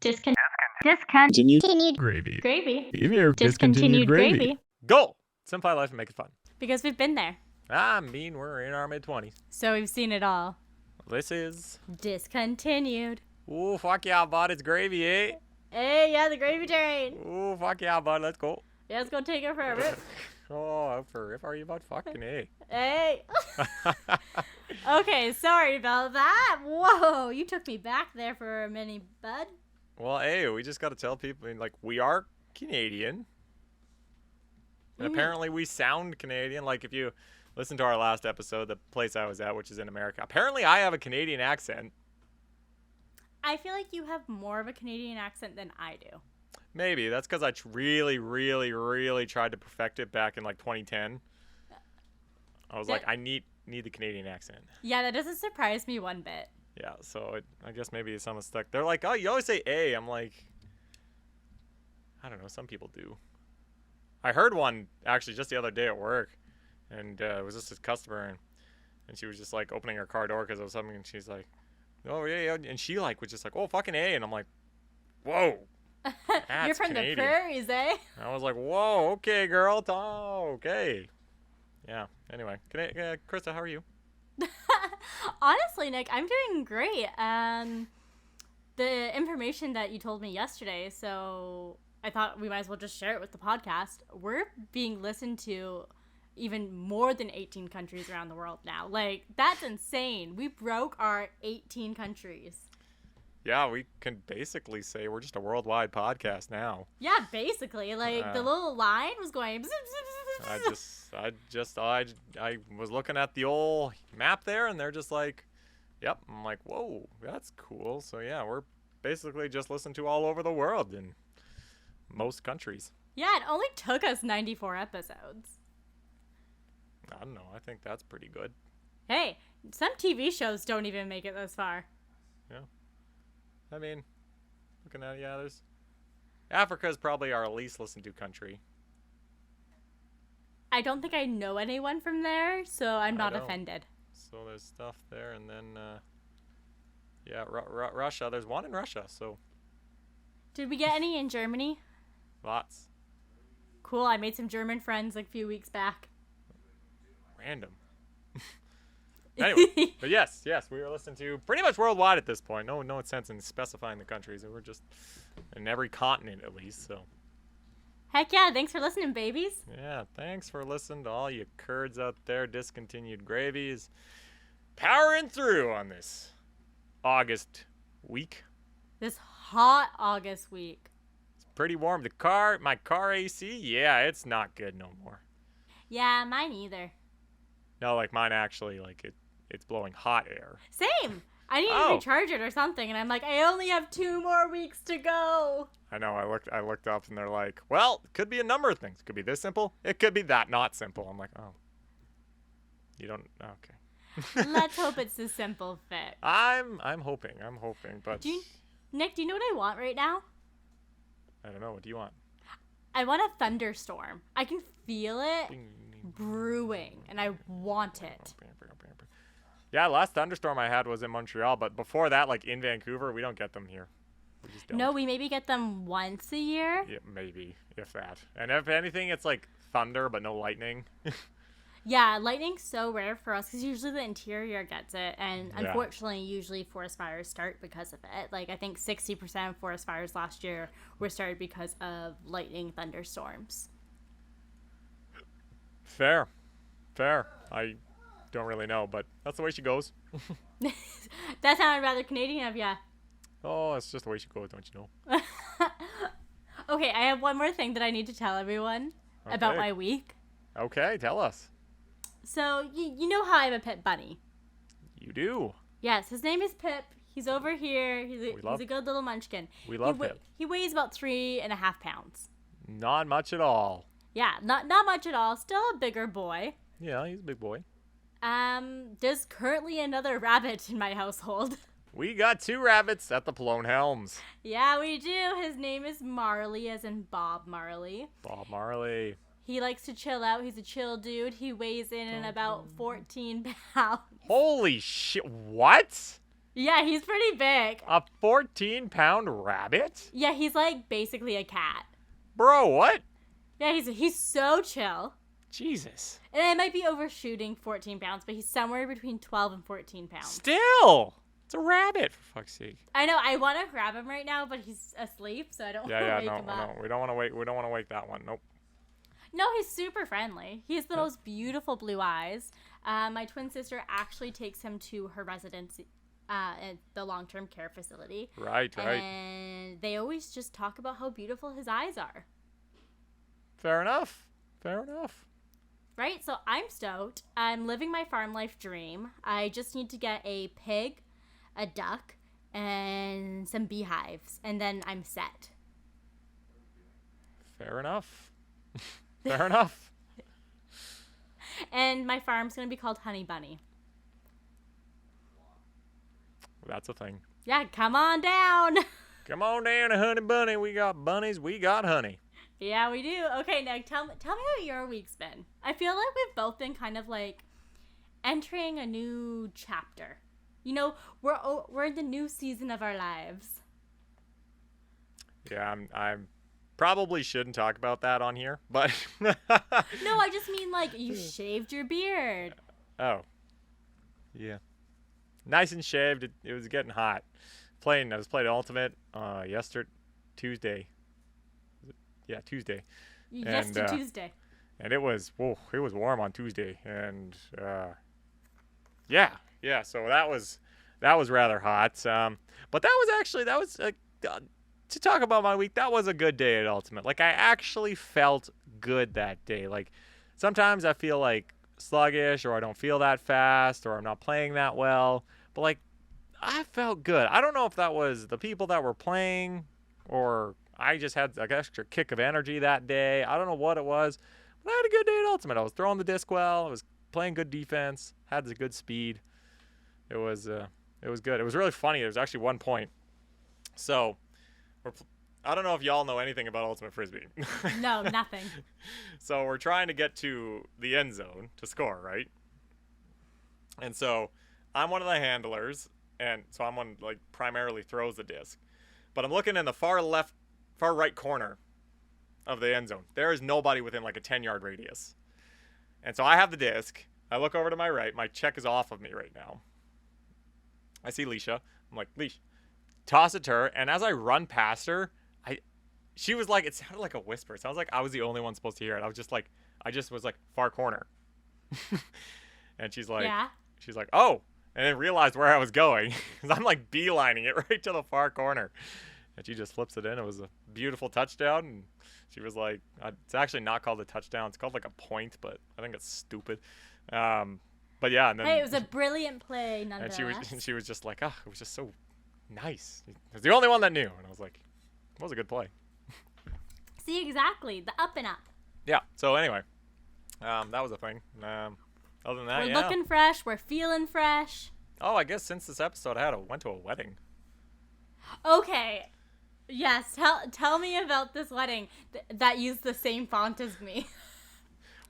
Discontinued Gravy. gravy. Discontinued gravy. Go! Simplify life and make it fun. Because we've been there. I mean, we're in our mid-20s. So we've seen it all. This is... Discontinued. Ooh, fuck yeah, bud. It's gravy, eh? Hey, yeah, the gravy train. Ooh, fuck yeah, bud. Let's go. Yeah, let's go take her for a rip. Oh, for a rip are you about fucking, eh? Hey. Okay, sorry about that. Whoa, you took me back there for a minute, bud. Well, hey, we just got to tell people, like, we are Canadian. And apparently we sound Canadian. Like, if you listen to our last episode, the place I was at, which is in America, apparently I have a Canadian accent. I feel like you have more of a Canadian accent than I do. Maybe. That's because I really, really, really tried to perfect it back in, like, 2010. I was like, I need the Canadian accent. Yeah, that doesn't surprise me one bit. Yeah, so I guess maybe someone stuck. They're like, oh, you always say A. I'm like, I don't know. Some people do. I heard one, actually, just the other day at work. And it was just this customer. And she was just, like, opening her car door because it was something. And she's like, oh, yeah. And she, like, was just like, oh, fucking A. And I'm like, whoa. You're from Canadian. the prairies, eh? And I was like, whoa, okay, girl. Okay. Yeah. Anyway, Krysta, how are you? Honestly, Nick, I'm doing great. The information that you told me yesterday, so I thought we might as well just share it with the podcast. We're being listened to even more than 18 countries around the world now. Like, that's insane. We broke our 18 countries. Yeah, we can basically say we're just a worldwide podcast now. Yeah, basically. Like, the little line was going... Bzz, bzz, bzz. I was looking at the old map there, and they're just like, yep. I'm like, whoa, that's cool. So, yeah, we're basically just listened to all over the world in most countries. Yeah, it only took us 94 episodes. I don't know. I think that's pretty good. Hey, some TV shows don't even make it this far. Yeah. I mean, looking at it, yeah, there's... Africa is probably our least listened to country. I don't think I know anyone from there, so I'm not offended. So there's stuff there, and then, yeah, Russia. There's one in Russia, so... Did we get any in Germany? Lots. Cool, I made some German friends like a few weeks back. Random. Anyway, but yes, we are listening to pretty much worldwide at this point. No sense in specifying the countries. We're just in every continent at least, so... Heck yeah, thanks for listening, babies. Yeah, thanks for listening to all you curds out there. Discontinued Gravy is powering through on this August week. This hot August week. It's pretty warm. My car AC, yeah, it's not good no more. Yeah, mine either. No, like mine actually, like it's blowing hot air. Same. I need to recharge it or something, and I'm like, I only have 2 more weeks to go. I know. I looked up, and they're like, well, it could be a number of things. It could be this simple. It could be that not simple. I'm like, oh. You don't... Okay. Let's hope it's a simple fix. I'm hoping, but... Nick, do you know what I want right now? I don't know. What do you want? I want a thunderstorm. I can feel it brewing, and I want it. Yeah, last thunderstorm I had was in Montreal, but before that, like in Vancouver, we don't get them here. We just don't. No, we maybe get them once a year. Yeah, maybe, if that. And if anything, it's like thunder, but no lightning. Yeah, lightning's so rare for us because usually the interior gets it, and unfortunately, usually forest fires start because of it. Like, I think 60% of forest fires last year were started because of lightning thunderstorms. Fair. I don't really know, but that's the way she goes. That sounded rather Canadian of ya. Oh, it's just the way she goes, don't you know? Okay, I have one more thing that I need to tell everyone about my week. Okay, tell us. So, you know how I have a pet bunny? You do. Yes, his name is Pip. He's over here. He's a good little munchkin. We love Pip. He weighs about 3.5 pounds. Not much at all. Yeah, not much at all. Still a bigger boy. Yeah, he's a big boy. There's currently another rabbit in my household. We got 2 rabbits at the Plone Helms. Yeah, we do. His name is Marley, as in Bob Marley. Bob Marley. He likes to chill out. He's a chill dude. He weighs in at about 14 pounds. Holy shit. What? Yeah, he's pretty big. A 14-pound rabbit? Yeah, he's like basically a cat. Bro, what? Yeah, he's so chill. Jesus. And I might be overshooting 14 pounds, but he's somewhere between 12 and 14 pounds. Still! It's a rabbit, for fuck's sake. I know, I want to grab him right now, but he's asleep, so I don't want to wake him up. No, we don't want to wake. We don't want to wake that one. Nope. No, he's super friendly. He has the most beautiful blue eyes. My twin sister actually takes him to her residence at the long-term care facility. Right. And they always just talk about how beautiful his eyes are. Fair enough. Right? So I'm stoked. I'm living my farm life dream. I just need to get a pig, a duck, and some beehives, and then I'm set. Fair enough. Fair enough. And my farm's going to be called Honey Bunny. That's a thing. Yeah, come on down. Come on down to Honey Bunny. We got bunnies. We got honey. Yeah, we do. Okay, now tell me how your week's been. I feel like we've both been kind of like entering a new chapter. You know, we're in the new season of our lives. Yeah, I'm probably shouldn't talk about that on here, but No, I just mean like you shaved your beard. Oh. Yeah. Nice and shaved. It was getting hot. I was playing Ultimate Tuesday. Yeah, Tuesday. Tuesday. And it was warm on Tuesday, and yeah. So that was rather hot. But that was to talk about my week. That was a good day at Ultimate. Like I actually felt good that day. Like sometimes I feel like sluggish, or I don't feel that fast, or I'm not playing that well. But like I felt good. I don't know if that was the people that were playing, or I just had an extra kick of energy that day. I don't know what it was, but I had a good day at Ultimate. I was throwing the disc well. I was playing good defense. Had the good speed. It was good. It was really funny. There was actually one point. So, I don't know if y'all know anything about Ultimate Frisbee. No, nothing. So we're trying to get to the end zone to score, right? And so I'm one of the handlers, and so I'm one like primarily throws the disc. But I'm looking in the far right corner of the end zone. There is nobody within like a 10-yard radius. And so I have the disc. I look over to my right. My check is off of me right now. I see Leisha. I'm like, Leash. Toss it to her. And as I run past her, she was like, it sounded like a whisper. It sounds like I was the only one supposed to hear it. I just was like, far corner. And she's like, oh. And then realized where I was going. Because I'm like beelining it right to the far corner. And she just flips it in. It was a beautiful touchdown. And she was like, it's actually not called a touchdown. It's called like a point, but I think it's stupid. But yeah. And then, hey, it was a brilliant play, nonetheless. And she was just like, it was just so nice. It was the only one that knew. And I was like, it was a good play. See, exactly. The up and up. Yeah. So anyway, that was a thing. Other than that, we're looking fresh. We're feeling fresh. Oh, I guess since this episode, I went to a wedding. Okay. Yes. Tell me about this wedding that used the same font as me.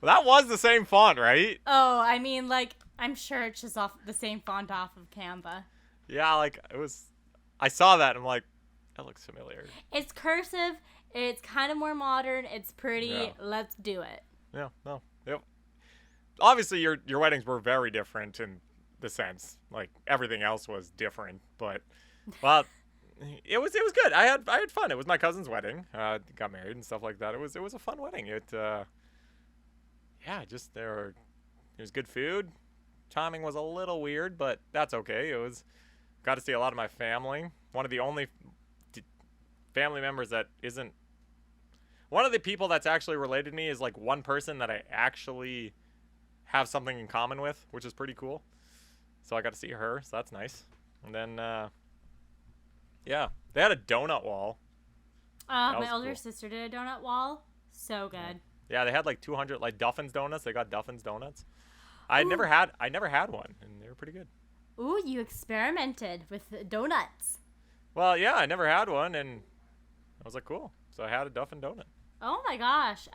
Well, that was the same font, right? Oh, I mean, like, I'm sure it's just off the same font off of Canva. Yeah, like, it was... I saw that, and I'm like, that looks familiar. It's cursive. It's kind of more modern. It's pretty. Yeah. Let's do it. Yeah, no. Yep. Obviously, your weddings were very different in the sense. Like, everything else was different, but... Well... It was good. I had fun. It was my cousin's wedding. Got married and stuff like that. It was a fun wedding. It was good food. Timing was a little weird, but that's okay. Got to see a lot of my family. One of the only family members that isn't one of the people that's actually related to me is like one person that I actually have something in common with, which is pretty cool. So I got to see her, so that's nice. And then yeah, they had a donut wall. My older sister did a donut wall. So good. Yeah, they had like 200 like Duffin's donuts. They got Duffin's donuts. I never had one, and they were pretty good. Ooh, you experimented with donuts. Well, yeah, I never had one, and I was like, cool. So I had a Duffin donut. Oh my gosh.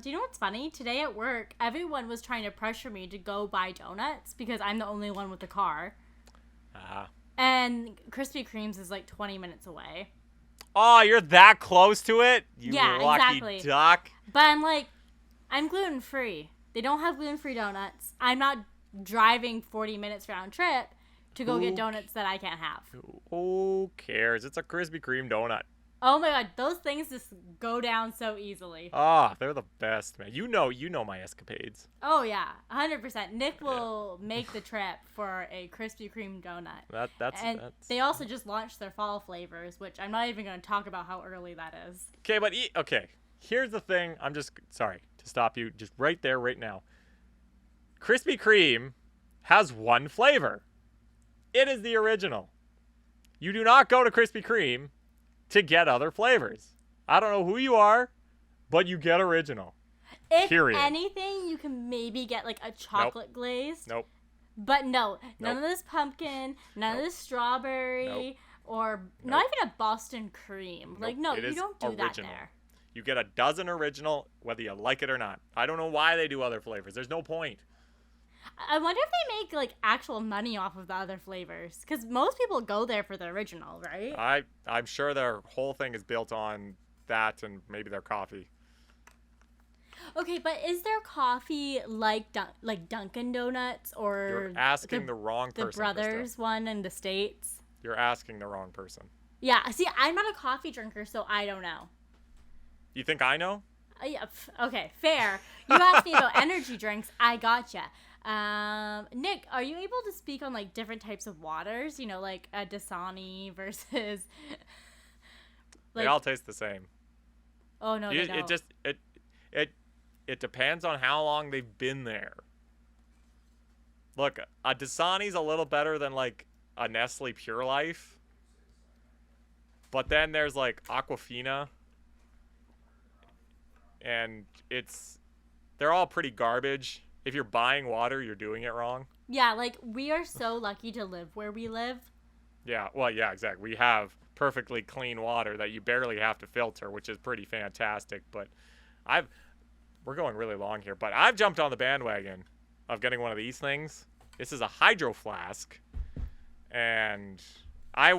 Do you know what's funny? Today at work, everyone was trying to pressure me to go buy donuts because I'm the only one with a car. And Krispy Kreme's is like 20 minutes away. Oh, you're that close to it? You lucky exactly. duck. But I'm gluten-free. They don't have gluten-free donuts. I'm not driving 40 minutes round trip to go get donuts that I can't have. Who cares? It's a Krispy Kreme donut. Oh my god, those things just go down so easily. Ah, they're the best, man. You know my escapades. Oh yeah, 100%. Nick will make the trip for a Krispy Kreme donut. That's they also just launched their fall flavors, which I'm not even going to talk about how early that is. Okay, but here's the thing. I'm just sorry to stop you just right there, right now. Krispy Kreme has one flavor. It is the original. You do not go to Krispy Kreme to get other flavors. I don't know who you are, but you get original. If anything, you can maybe get like a chocolate glaze. Nope. But none of this pumpkin, none of this strawberry, or not even a Boston cream. Like, no, you don't do that there. You get a dozen original, whether you like it or not. I don't know why they do other flavors. There's no point. I wonder if they make like actual money off of the other flavors, because most people go there for the original, right? I'm sure their whole thing is built on that and maybe their coffee. Okay, but is their coffee like Dunkin' Donuts or you're asking the wrong person? The Brothers Krysta. One in the States. You're asking the wrong person. Yeah, see, I'm not a coffee drinker, so I don't know. You think I know? Yeah. Okay, fair. You asked me about energy drinks. I gotcha. Nick, are you able to speak on like different types of waters? You know, like a Dasani versus. They all taste the same. Oh no, they don't. It depends on how long they've been there. Look, a Dasani's a little better than like a Nestle Pure Life. But then there's like Aquafina. And they're all pretty garbage. If you're buying water, you're doing it wrong. Yeah, like we are so lucky to live where we live. Yeah, well, yeah, exactly. We have perfectly clean water that you barely have to filter, which is pretty fantastic. But we're going really long here, but I've jumped on the bandwagon of getting one of these things. This is a hydro flask, and when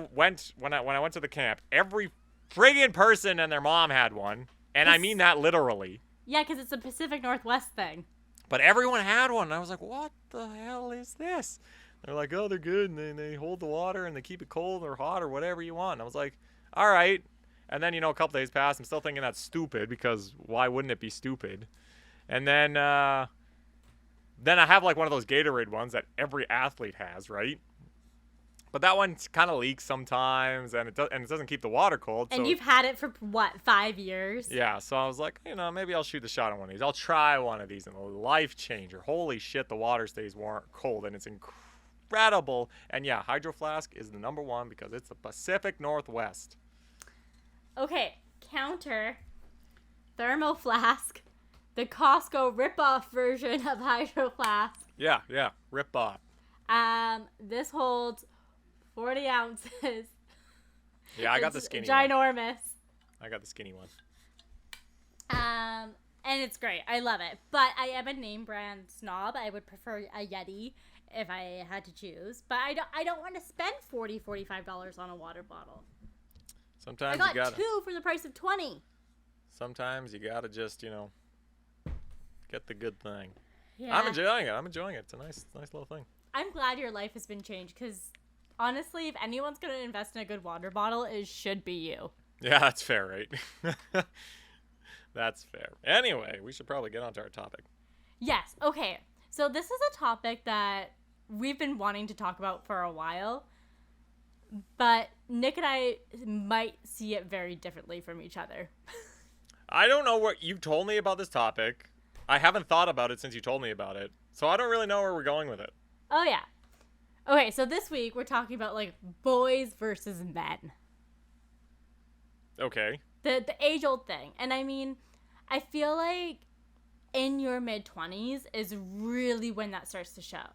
I went to the camp, every friggin' person and their mom had one, and I mean that literally. Yeah, because it's a Pacific Northwest thing. But everyone had one, and I was like, what the hell is this? They're like, oh, they're good, and they hold the water, and they keep it cold or hot or whatever you want. And I was like, all right. And then, a couple days passed. I'm still thinking that's stupid, because why wouldn't it be stupid? And then I have like one of those Gatorade ones that every athlete has, right? But that one kind of leaks sometimes, and it doesn't keep the water cold. And you've had it for, what, 5 years? Yeah, so I was like, maybe I'll shoot the shot on one of these. I'll try one of these, and a life changer. Holy shit, the water stays cold, and it's incredible. And yeah, Hydro Flask is the number one because it's the Pacific Northwest. Okay, counter Thermo Flask, the Costco rip-off version of Hydro Flask. Yeah, rip-off. This holds 40 ounces. Yeah, I got the skinny ginormous. one. I got the skinny one. And it's great. I love it. But I am a name brand snob. I would prefer a Yeti if I had to choose. But I don't want to spend $45 on a water bottle. Sometimes I got 2 for the price of 20. Sometimes you gotta just, get the good thing. Yeah. I'm enjoying it. It's a nice little thing. I'm glad your life has been changed, because honestly, if anyone's going to invest in a good water bottle, it should be you. Yeah, that's fair, right? That's fair. Anyway, we should probably get on to our topic. Yes. Okay. So this is a topic that we've been wanting to talk about for a while, but Nick and I might see it very differently from each other. I don't know what you've told me about this topic. I haven't thought about it since you told me about it, so I don't really know where we're going with it. Oh, yeah. Okay, so this week we're talking about, like, boys versus men. Okay. The age-old thing. And, I mean, I feel like in your mid-20s is really when that starts to show.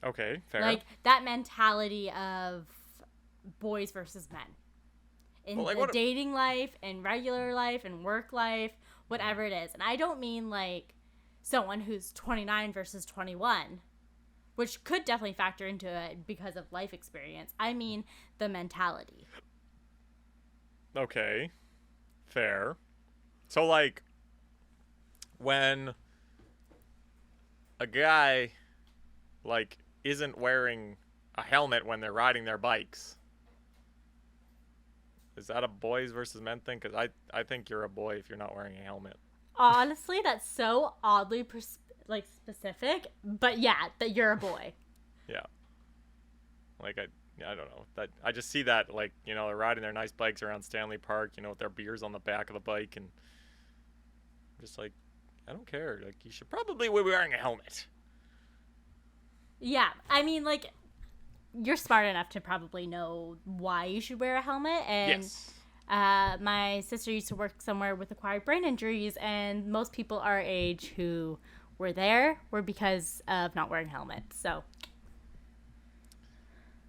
Okay, fair. Like, that mentality of boys versus men. In dating life, in regular life, in work life, whatever it is. And I don't mean, like, someone who's 29 versus 21. which could definitely factor into it because of life experience. I mean the mentality. Okay. Fair. So, like, when a guy, like, isn't wearing a helmet when they're riding their bikes, is that a boys versus men thing? Because I think you're a boy if you're not wearing a helmet. Honestly, that's so oddly specific, but yeah, that you're a boy. Yeah. Like, I don't know. I just see that, like, you know, they're riding their nice bikes around Stanley Park, you know, with their beers on the back of the bike, and I'm just like, I don't care. Like, you should probably be wearing a helmet. Yeah, I mean, like, you're smart enough to probably know why you should wear a helmet, and Yes. my sister used to work somewhere with acquired brain injuries, and most people our age who were because of not wearing helmets. So,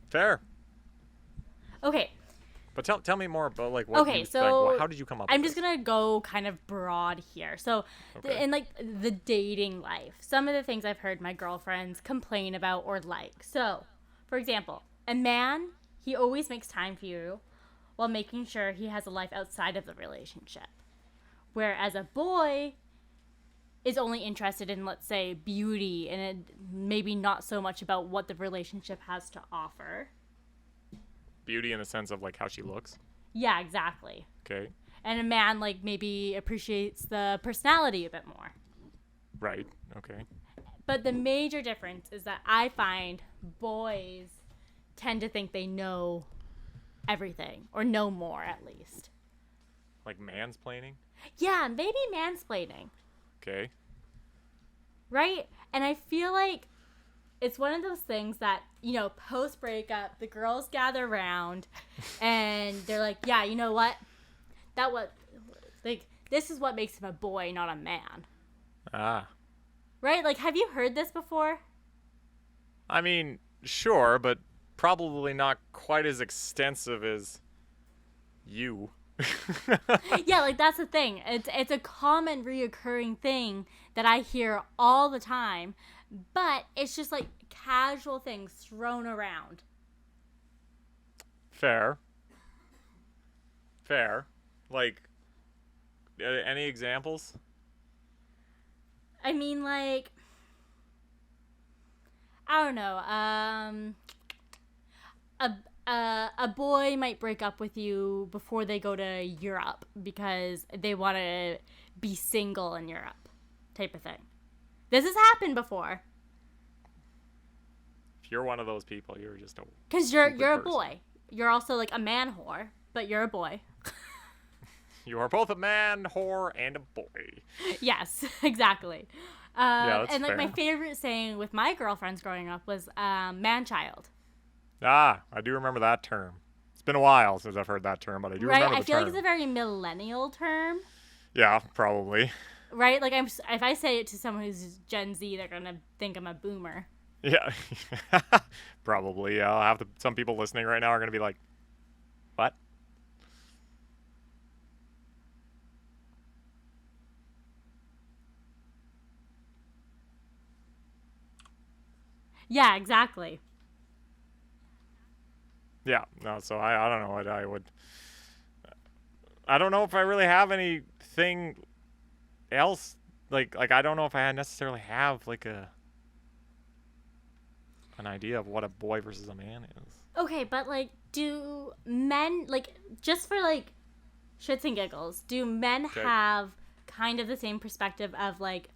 Fair. okay. But tell me more about, like, what Okay, you so think. How did you come up with I'm just this? gonna go kind of broad here. So, Okay. in like the dating life, some of the things I've heard my girlfriends complain about or like. So, for example, a man, he always makes time for you while making sure he has a life outside of the relationship. Whereas a boy is only interested in, let's say, beauty and maybe not so much about what the relationship has to offer. Beauty in the sense of, like, how she looks. Yeah, exactly. Okay. And a man, like, maybe appreciates the personality a bit more. Right. Okay. But the major difference is that I find boys tend to think they know everything, or know more at least. Like mansplaining. Yeah, maybe mansplaining, Okay. right? And I feel like it's one of those things that, you know, post breakup, the girls gather around and they're like, yeah, you know what? This is what makes him a boy, not a man. Ah. Right? Like, have you heard this before? I mean, sure, but probably not quite as extensive as you. Yeah, like, that's the thing. It's a common reoccurring thing that I hear all the time, but it's just like casual things thrown around. Fair. Like, any examples? I mean, like, I don't know. A boy might break up with you before they go to Europe because they want to be single in Europe, type of thing. This has happened before. If you're one of those people, you're just a Because you're a person. boy. You're also like a man whore, but you're a boy. You are both a man, whore, and a boy. Yes, exactly. That's and like fair. my favorite saying with my girlfriends growing up was man-child. Ah, I do remember that term. It's been a while since I've heard that term, but I do Right? remember I the feel term. like it's a very millennial term. Yeah, probably. Right? Like if I say it to someone who's Gen Z, they're gonna think I'm a boomer. Yeah. Probably. Yeah, I'll have some people listening right now are going to be like, what? Yeah, exactly. Yeah, no, so I don't know what I would. I don't know if I really have anything else. Like I don't know if I necessarily have like an idea of what a boy versus a man is. Okay, but like, do men, like, just for like shits and giggles, do men Okay. have kind of the same perspective of like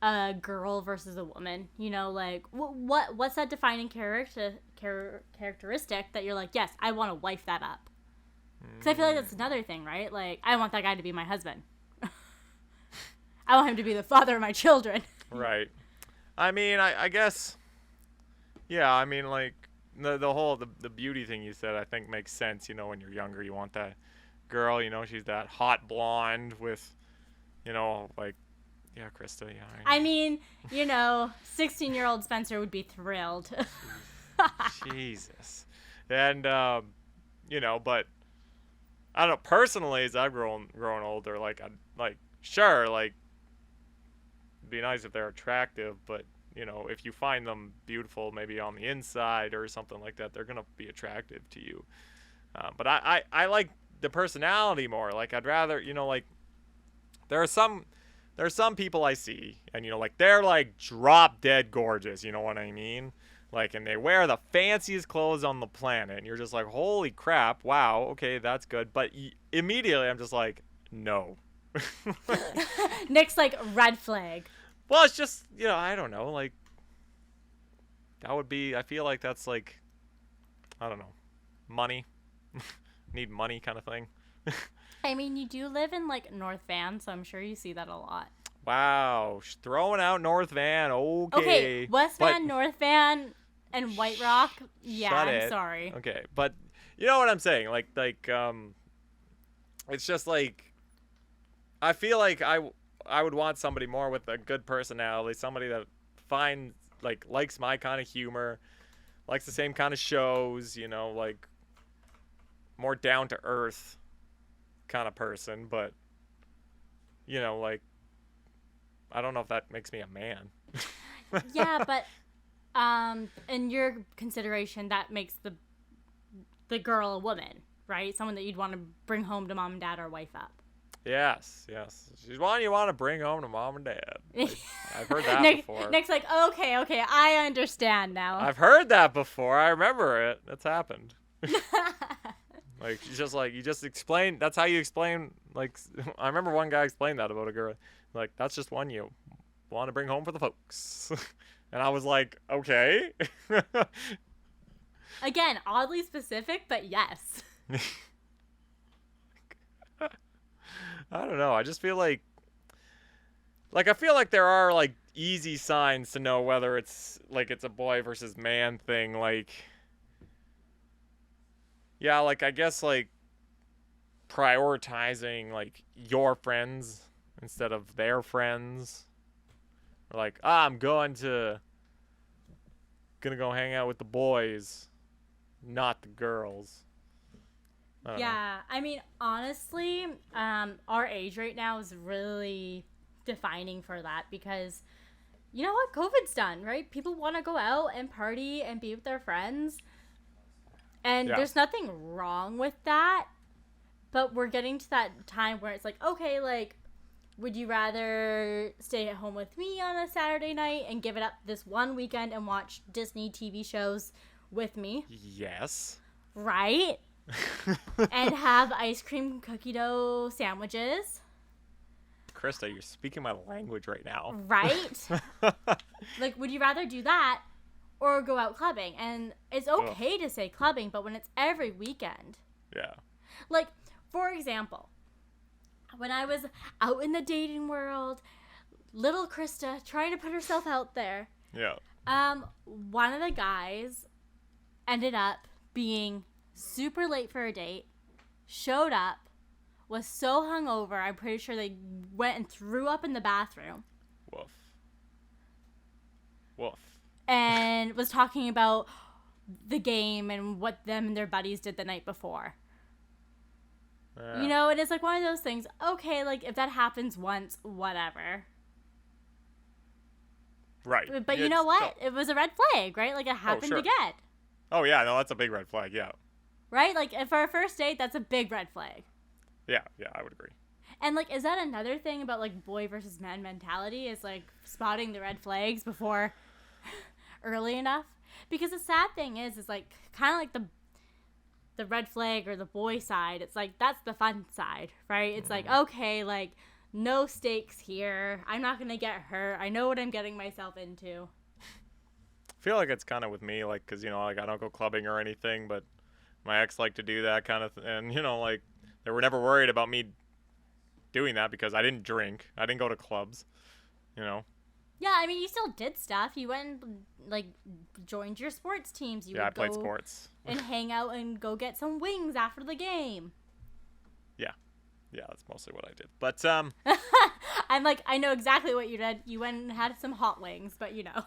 a girl versus a woman? You know, like what's that defining characteristic that you're like, yes, I want to wife that up? Because I feel like that's another thing, right? Like, I want that guy to be my husband. I want him to be the father of my children. Right. I mean, I guess. Yeah, I mean, like the whole the beauty thing you said, I think makes sense. You know, when you're younger, you want that girl. You know, she's that hot blonde with, you know, like, yeah, Krysta. Yeah. I mean, you know, 16-year-old Spencer would be thrilled. Jesus. And you know, but I don't know, personally, as I've grown older, like sure, like it'd be nice if they're attractive, but you know, if you find them beautiful, maybe on the inside or something like that, they're gonna be attractive to you. But I like the personality more. Like, I'd rather, you know, like, there are some people I see, and, you know, like, they're like drop dead gorgeous, you know what I mean? Like, and they wear the fanciest clothes on the planet, and you're just like, holy crap, wow, okay, that's good. But immediately I'm just like, no. Nick's like, red flag. Well, it's just, you know, I don't know, like, that would be, I feel like that's like, I don't know, money. Need money kind of thing. I mean, you do live in, like, North Van, so I'm sure you see that a lot. Wow, throwing out North Van, okay. Okay, West Van, North Van, and White Rock, yeah, I'm sorry. Okay, but you know what I'm saying? Like, it's just like, I feel like I would want somebody more with a good personality, somebody that likes my kind of humor, likes the same kind of shows, you know, like, more down to earth kind of person. But, you know, like, I don't know if that makes me a man. Yeah, but in your consideration, that makes the girl a woman, right? Someone that you'd want to bring home to mom and dad or wife up. Yes. She's one you want to bring home to mom and dad. Like, I've heard that before. Nick's like, okay, I understand now. I've heard that before. I remember it. That's happened. Like, you just explain. That's how you explain. Like, I remember one guy explained that about a girl. Like, that's just one you want to bring home for the folks. And I was like, okay. Again, oddly specific, but yes. I don't know. I just feel like I feel like there are, like, easy signs to know whether it's a boy versus man thing. Like, yeah, like, I guess, like, prioritizing, like, your friends instead of their friends. Or like, I'm gonna go hang out with the boys, not the girls. Yeah, I mean, honestly, our age right now is really defining for that, because you know what COVID's done, right? People want to go out and party and be with their friends, and there's nothing wrong with that, but we're getting to that time where it's like, okay, like, would you rather stay at home with me on a Saturday night and give it up this one weekend and watch Disney TV shows with me? Yes. Right? And have ice cream cookie dough sandwiches. Krysta, you're speaking my language right now. Right? Like, would you rather do that or go out clubbing? And it's okay to say clubbing, but when it's every weekend. Yeah. Like, for example, when I was out in the dating world, little Krysta trying to put herself out there. Yeah. One of the guys ended up being super late for a date, showed up, was so hungover, I'm pretty sure they went and threw up in the bathroom. Woof. And was talking about the game and what them and their buddies did the night before. You know, and it's like one of those things, okay, like, if that happens once, whatever. Right. But you know what? It was a red flag, right? Like, it happened again. Oh, yeah, no, that's a big red flag, yeah. Right? Like, for a first date, that's a big red flag. Yeah, I would agree. And, like, is that another thing about, like, boy versus man mentality, is, like, spotting the red flags before early enough? Because the sad thing is like, kind of like the red flag or the boy side, it's like, that's the fun side, right? It's like, okay, like, no stakes here. I'm not going to get hurt. I know what I'm getting myself into. I feel like it's kind of with me, like, because, you know, like, I don't go clubbing or anything, but my ex liked to do that kind of and, you know, like, they were never worried about me doing that because I didn't drink. I didn't go to clubs, you know. Yeah, I mean, you still did stuff. You went and, like, joined your sports teams. You I played sports. And hang out and go get some wings after the game. Yeah, that's mostly what I did. But, I'm like, I know exactly what you did. You went and had some hot wings, but, you know.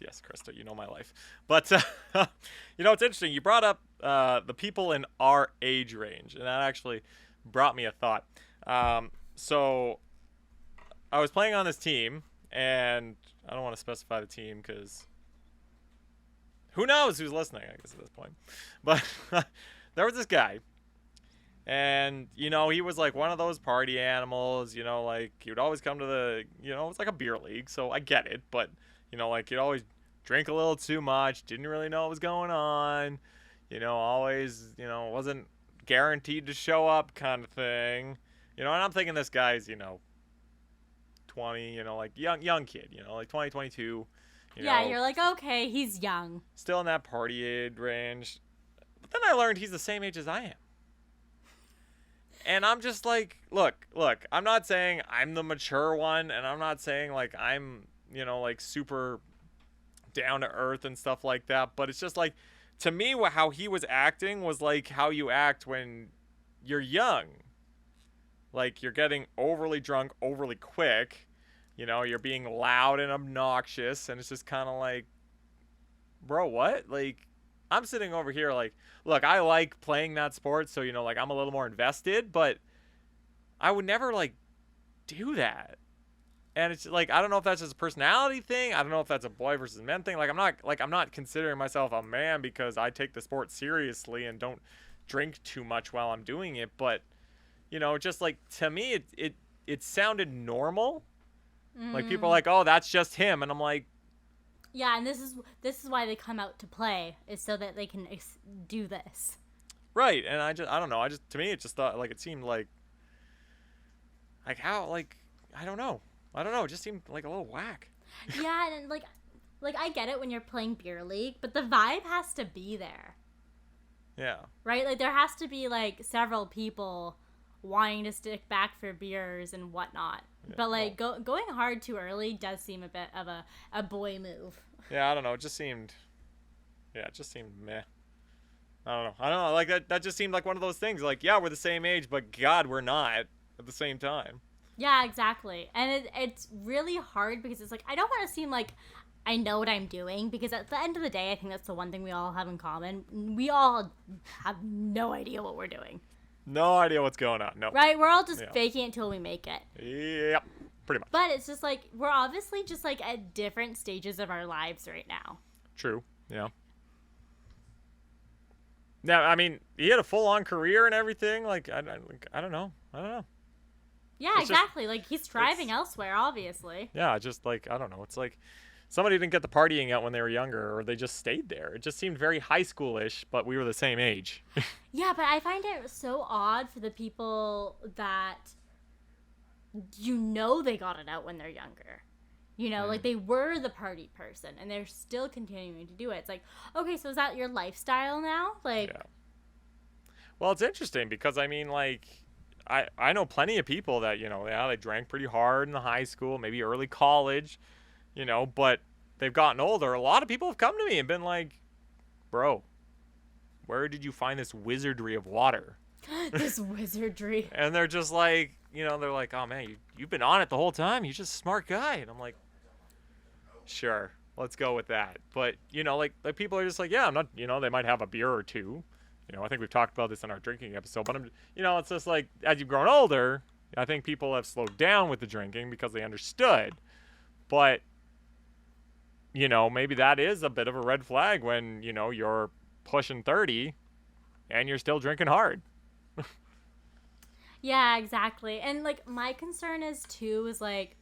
Yes, Krysta, you know my life. But, you know, it's interesting. You brought up the people in our age range, and that actually brought me a thought. So I was playing on this team, and I don't want to specify the team because who knows who's listening, I guess, at this point. But there was this guy, and, you know, he was like one of those party animals, you know, like he would always come to the, you know, it's like a beer league, so I get it, but, you know, like he'd always drink a little too much, didn't really know what was going on, you know, always, you know, wasn't guaranteed to show up kind of thing, you know, and I'm thinking this guy's, you know, 20, you know, like young kid, you know, like 20, 22, yeah, you're like, okay, he's young. Still in that party age range. But then I learned he's the same age as I am. And I'm just like, look, I'm not saying I'm the mature one, and I'm not saying, like, I'm, you know, like, super down to earth and stuff like that, but it's just, like, to me, how he was acting was, like, how you act when you're young. Like, you're getting overly drunk overly quick, you know, you're being loud and obnoxious, and it's just kind of like, bro, what? Like, I'm sitting over here like, look, I like playing that sport, so, you know, like, I'm a little more invested, but I would never, like, do that. And it's like, I don't know if that's just a personality thing. I don't know if that's a boy versus men thing. Like, I'm not considering myself a man because I take the sport seriously and don't drink too much while I'm doing it. But, you know, just like, to me, it sounded normal. Like, people are like, oh, that's just him. And I'm like, yeah, and this is why they come out to play, is so that they can do this. Right, and I don't know. To me, it just thought, like, it seemed like how, like, I don't know. It just seemed like a little whack. Yeah, and like I get it when you're playing beer league, but the vibe has to be there. Yeah. Right? Like, there has to be, like, several people wanting to stick back for beers and whatnot. Yeah, but, like, going hard too early does seem a bit of a boy move. Yeah, I don't know. It just seemed meh. I don't know. Like, that just seemed like one of those things. Like, yeah, we're the same age, but God, we're not at the same time. Yeah, exactly. And it's really hard because it's like, I don't want to seem like I know what I'm doing, because at the end of the day, I think that's the one thing we all have in common. We all have no idea what we're doing. No idea what's going on. No. Right? We're all just faking it until we make it. Yep. Pretty much. But it's just like, we're obviously just like at different stages of our lives right now. True. Yeah. Now, I mean, he had a full-on career and everything. Like, I don't know. Yeah, it's exactly. Just, like, he's thriving elsewhere, obviously. Yeah, just like, I don't know. It's like somebody didn't get the partying out when they were younger, or they just stayed there. It just seemed very high schoolish, but we were the same age. Yeah, but I find it so odd for the people that, you know, they got it out when they're younger. You know, like, they were the party person, and they're still continuing to do it. It's like, okay, so is that your lifestyle now? Like, yeah. Well, it's interesting because, I mean, like, I know plenty of people that, you know, yeah, they drank pretty hard in the high school, maybe early college, you know, but they've gotten older. A lot of people have come to me and been like, bro, where did you find this wizardry of water? This wizardry. And they're just like, you know, they're like, oh, man, you've been on it the whole time. You're just a smart guy. And I'm like, sure, let's go with that. But, you know, like people are just like, yeah, I'm not, you know, they might have a beer or two. You know, I think we've talked about this in our drinking episode, but you know, it's just like, as you've grown older, I think people have slowed down with the drinking because they understood. But, you know, maybe that is a bit of a red flag when, you know, you're pushing 30 and you're still drinking hard. Yeah, exactly. And, like, my concern is like,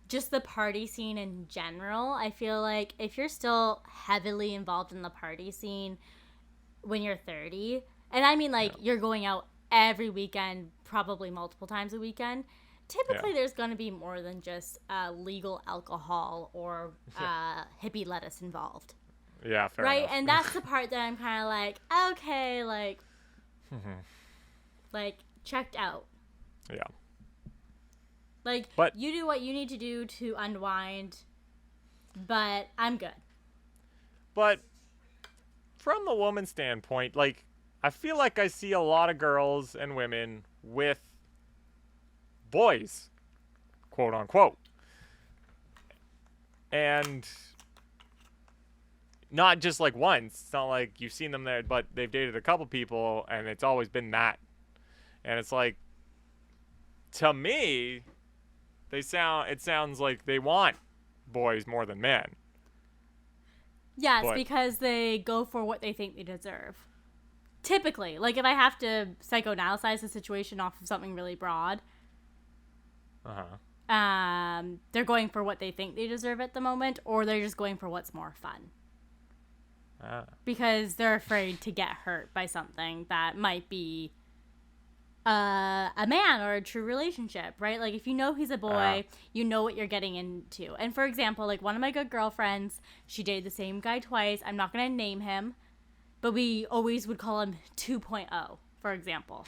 just the party scene in general. I feel like if you're still heavily involved in the party scene when you're 30, and I mean, like, you're going out every weekend, probably multiple times a weekend, typically there's going to be more than just legal alcohol or hippie lettuce involved. Yeah, fair right? enough. And that's the part that I'm kind of like, okay, like, like, checked out. Yeah. Like, you do what you need to do to unwind, but I'm good. But from the woman's standpoint, like, I feel like I see a lot of girls and women with boys, quote unquote. And not just like once. It's not like you've seen them there, but they've dated a couple people and it's always been that. And it's like, to me, it sounds like they want boys more than men. Yes, because they go for what they think they deserve. Typically, like if I have to psychoanalyze the situation off of something really broad, they're going for what they think they deserve at the moment, or they're just going for what's more fun. Because they're afraid to get hurt by something that might be a man or a true relationship, right? Like if you know he's a boy, you know what you're getting into. And for example, like one of my good girlfriends, she dated the same guy twice. I'm not going to name him, but we always would call him 2.0, for example.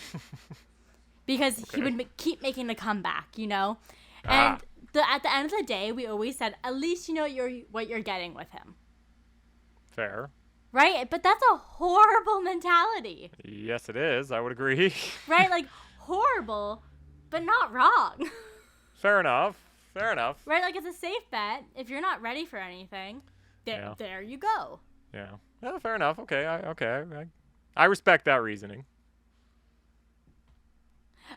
Because he would keep making the comeback, you know? And at the end of the day, we always said, at least you know what you're getting with him. Fair. Right? But that's a horrible mentality. Yes, it is. I would agree. Right? Like, horrible, but not wrong. Fair enough. Right? Like, it's a safe bet. If you're not ready for anything, there you go. Yeah. Well, fair enough. Okay. I respect that reasoning.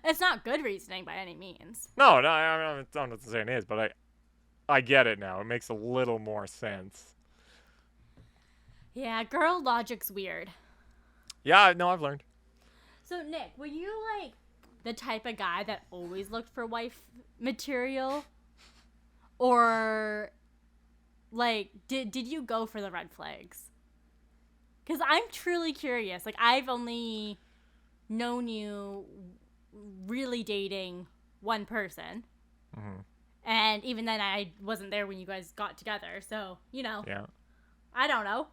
It's not good reasoning by any means. No, I'm not saying it is, but I get it now. It makes a little more sense. Yeah, girl logic's weird. Yeah, no, I've learned. So, Nick, were you, like, the type of guy that always looked for wife material? Or, like, did you go for the red flags? Because I'm truly curious. Like, I've only known you really dating one person. Mm-hmm. And even then, I wasn't there when you guys got together. So, you know. Yeah. I don't know.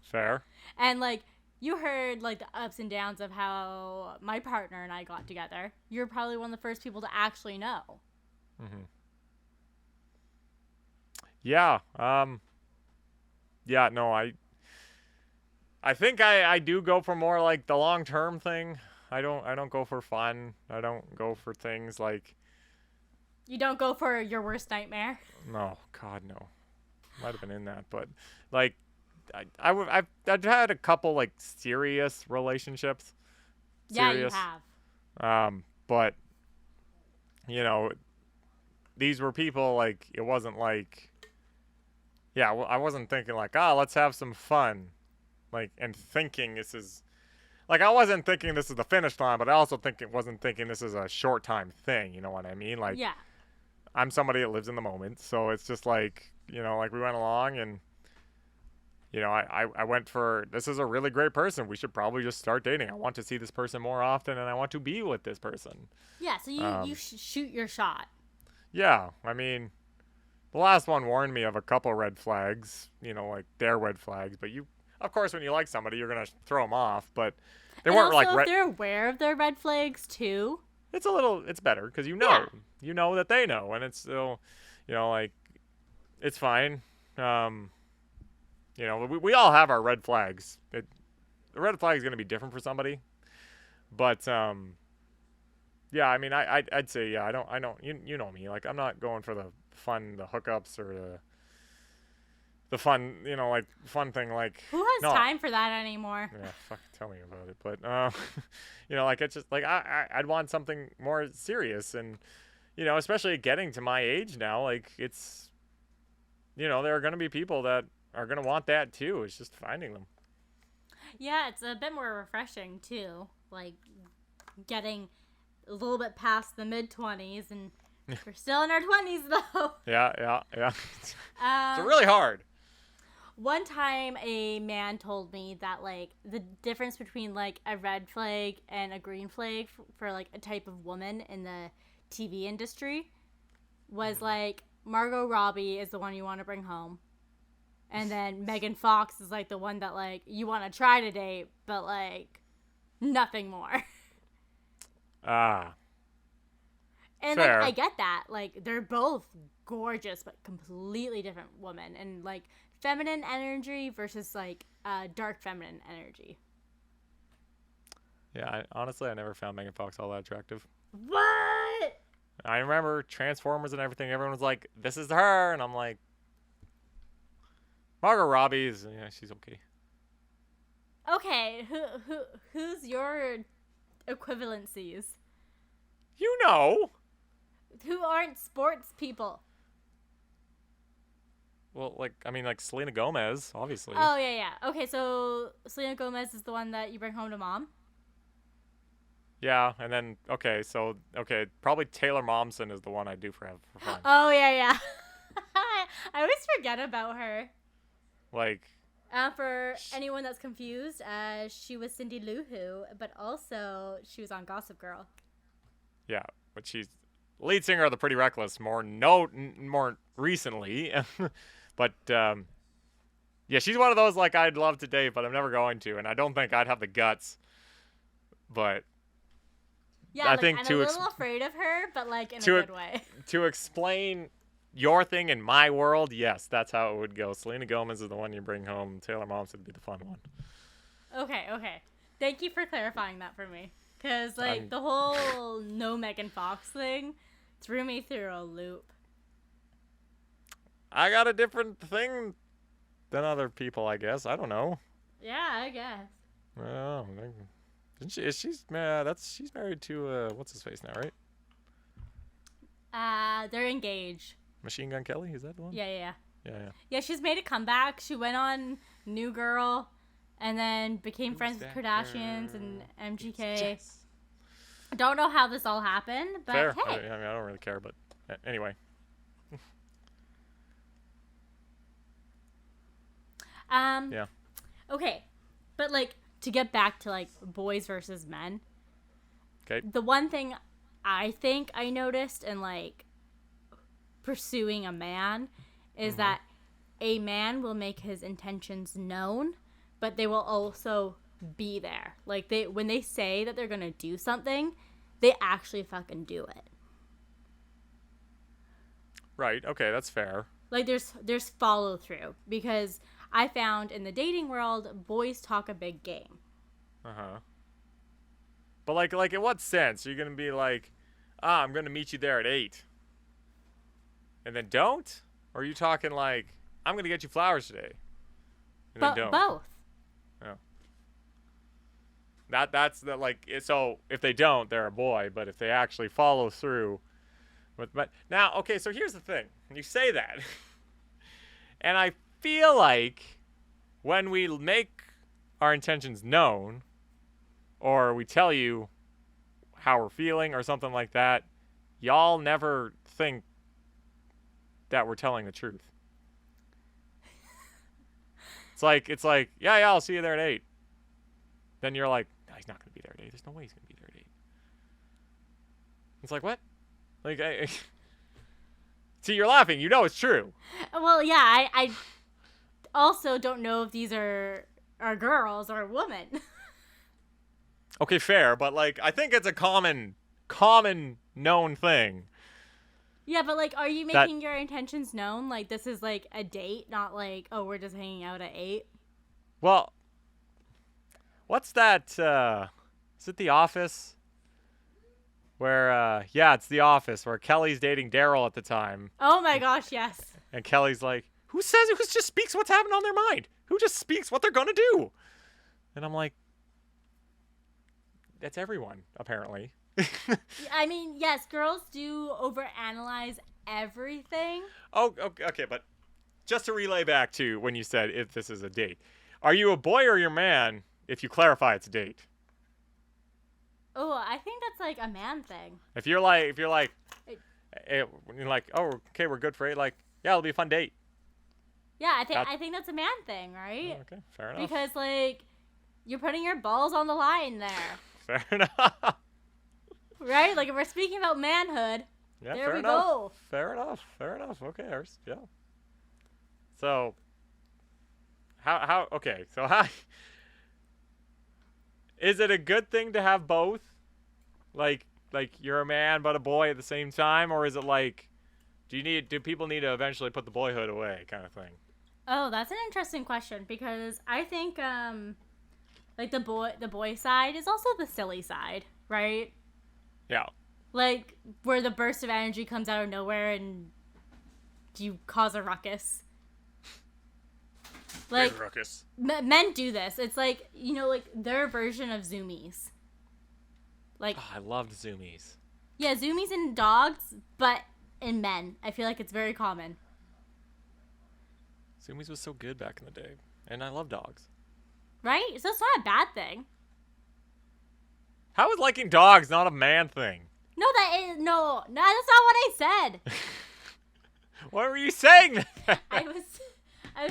Fair. And, like, you heard, like, the ups and downs of how my partner and I got together. You're probably one of the first people to actually know. Mm-hmm. Yeah. Yeah, no, I think I do go for more, like, the long-term thing. I don't go for fun. I don't go for things like... You don't go for your worst nightmare? No, God, no. Might have been in that, but like I've had a couple like serious relationships. Yeah, you have. But you know, these were people like it wasn't like I wasn't thinking like, let's have some fun. Like and thinking this is like I wasn't thinking this is the finish line, but I also wasn't thinking this is a short time thing, you know what I mean? Like I'm somebody that lives in the moment, so it's just like you know, like we went along and, you know, I went for, this is a really great person. We should probably just start dating. I want to see this person more often and I want to be with this person. Yeah, so you shoot your shot. Yeah, I mean, the last one warned me of a couple red flags, you know, like their red flags. But you, of course, when you like somebody, you're going to throw them off. But they weren't also, like if they're aware of their red flags too. It's better because you know that they know. And it's still, you know, like, it's fine. You know, we all have our red flags. The red flag is going to be different for somebody. But, yeah, I mean, I'd say, yeah, I don't, you know me. Like, I'm not going for the fun, the hookups or the fun, you know, like, fun thing. Like, who has time for that anymore? Yeah, fuck, tell me about it. But, you know, like, it's just, like, I'd want something more serious. And, you know, especially getting to my age now, like, it's, you know, there are going to be people that are going to want that too. It's just finding them. Yeah, it's a bit more refreshing too. Like getting a little bit past the mid-20s and we're still in our 20s though. Yeah. It's really hard. One time a man told me that like the difference between like a red flag and a green flag for like a type of woman in the TV industry was like Margot Robbie is the one you want to bring home. And then Megan Fox is like the one that like you want to try to date, but like nothing more. And like I get that. Like they're both gorgeous but completely different women and like feminine energy versus like dark feminine energy. Yeah, honestly I never found Megan Fox all that attractive. What? I remember Transformers and everything. Everyone was like, "This is her," and I'm like, "Margot Robbie's, yeah, she's okay." Okay, who's your equivalencies? You know. who aren't sports people. Well, like Selena Gomez, obviously. Oh yeah. Okay, so Selena Gomez is the one that you bring home to mom. Yeah, and then probably Taylor Momsen is the one I do for fun. Oh yeah. I always forget about her. Like. For anyone that's confused, she was Cindy Lou Who, but also she was on Gossip Girl. Yeah, but she's lead singer of the Pretty Reckless more recently. But yeah, she's one of those like I'd love to date, but I'm never going to, and I don't think I'd have the guts. But yeah, I think I'm a little afraid of her, but like in a good way. To explain your thing in my world, yes, that's how it would go. Selena Gomez is the one you bring home. Taylor Momsen would be the fun one. Okay. Thank you for clarifying that for me. Because, the whole no Megan Fox thing threw me through a loop. I got a different thing than other people, I guess. I don't know. Yeah, I guess. Well, she's married to, what's his face now, right? They're engaged. Machine Gun Kelly? Is that the one? Yeah. Yeah, she's made a comeback. She went on New Girl and then became friends with Kardashians and MGK. Yes. I don't know how this all happened, but fair. Hey. I don't really care, but anyway. Yeah. Okay, but to get back to boys versus men. Okay. The one thing I think I noticed in pursuing a man is that a man will make his intentions known, but they will also be there. When they say that they're gonna do something, they actually fucking do it. Right. Okay, that's fair. There's follow through, because I found in the dating world, boys talk a big game. But in what sense? Are you gonna be like, I'm gonna meet you there at 8, and then don't? Or are you talking like, I'm gonna get you flowers today, and then don't? Both. Yeah. That's so if they don't, they're a boy. But if they actually follow through, but now okay. So here's the thing: you say that, and I feel like when we make our intentions known, or we tell you how we're feeling or something like that, y'all never think that we're telling the truth. It's like, yeah, I'll see you there at 8. Then you're like, no, he's not going to be there at 8. There's no way he's going to be there at 8. It's like, what? See, you're laughing. You know it's true. Well, yeah, I also don't know if these are girls or women. Okay, fair, but I think it's a common known thing. Yeah, but are you making your intentions known? This is a date, not oh, we're just hanging out at 8. Well, what's that? Is it The Office? Where it's The Office, where Kelly's dating Daryl at the time. Oh my gosh, yes. And Kelly's like, who just speaks what's happening on their mind? Who just speaks what they're gonna do? And I'm like, that's everyone, apparently. I mean, yes, girls do overanalyze everything. Oh, okay, but just to relay back to when you said if this is a date. Are you a boy or your man if you clarify it's a date? Oh, I think that's a man thing. If you're like, oh, okay, we're good for 8, yeah, it'll be a fun date. Yeah, I think that's a man thing, right? Oh, okay, fair enough. Because you're putting your balls on the line there. Fair enough. Right? if we're speaking about manhood, yeah, there we go. Fair enough. Okay, yeah. So, how? Okay, so how? Is it a good thing to have both? Like you're a man but a boy at the same time, or is it do people need to eventually put the boyhood away, kind of thing? Oh, that's an interesting question, because I think the boy side is also the silly side, right? Yeah. Where the burst of energy comes out of nowhere and you cause a ruckus. Ruckus. Men do this. It's their version of zoomies. I loved zoomies. Yeah, zoomies in dogs, but in men. I feel like it's very common. Zoomies was so good back in the day. And I love dogs. Right? So it's not a bad thing. How is liking dogs not a man thing? No, that's not what I said. What were you saying? I was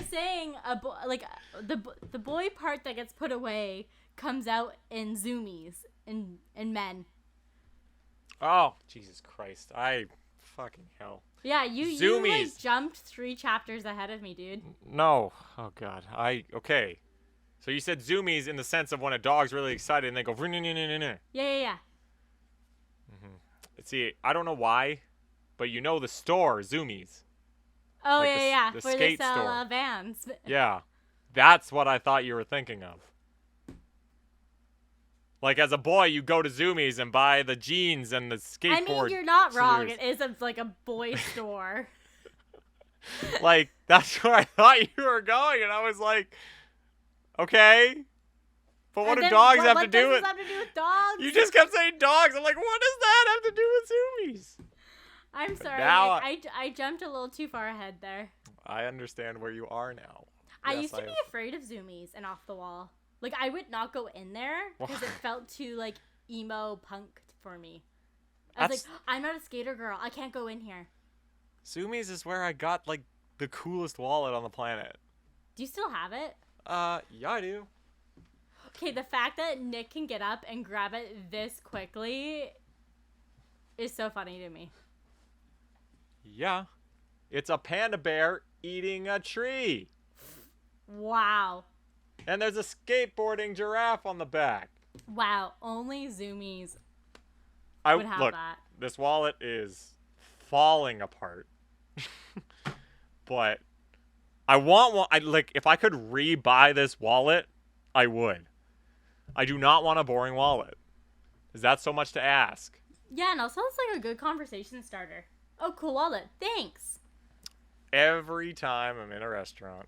saying the boy part that gets put away comes out in zoomies in men. Oh, Jesus Christ. Fucking hell. Yeah, you like jumped 3 chapters ahead of me, dude. No. Oh, God. Okay. So you said zoomies in the sense of when a dog's really excited and they go... Yeah. See, I don't know why, but you know the store, Zoomies. Oh, like yeah. The Where skate they sell store. Vans. Yeah. That's what I thought you were thinking of. Like, as a boy, you go to Zoomies and buy the jeans and the skateboard. I mean, you're not wrong. Cheers. It is like a boy store. Like, that's where I thought you were going, and I was like, okay. But what do dogs have to do with... What does this have to do with dogs? You just kept saying dogs. I'm like, what does that have to do with Zoomies? I'm sorry. Now I jumped a little too far ahead there. I understand where you are now. I used to be afraid of zoomies and off the wall. Like, I would not go in there because it felt too, like, emo punk for me. I was like, I'm not a skater girl. I can't go in here. Zoomies is where I got, like, the coolest wallet on the planet. Do you still have it? Yeah, I do. Okay, the fact that Nick can get up and grab it this quickly is so funny to me. Yeah. It's a panda bear eating a tree. Wow. And there's a skateboarding giraffe on the back. Wow, only zoomies would have that. This wallet is falling apart. But I want one. If I could re-buy this wallet, I would. I do not want a boring wallet. Is that so much to ask? Yeah, and also it's like a good conversation starter. Oh, cool wallet. Thanks. Every time I'm in a restaurant,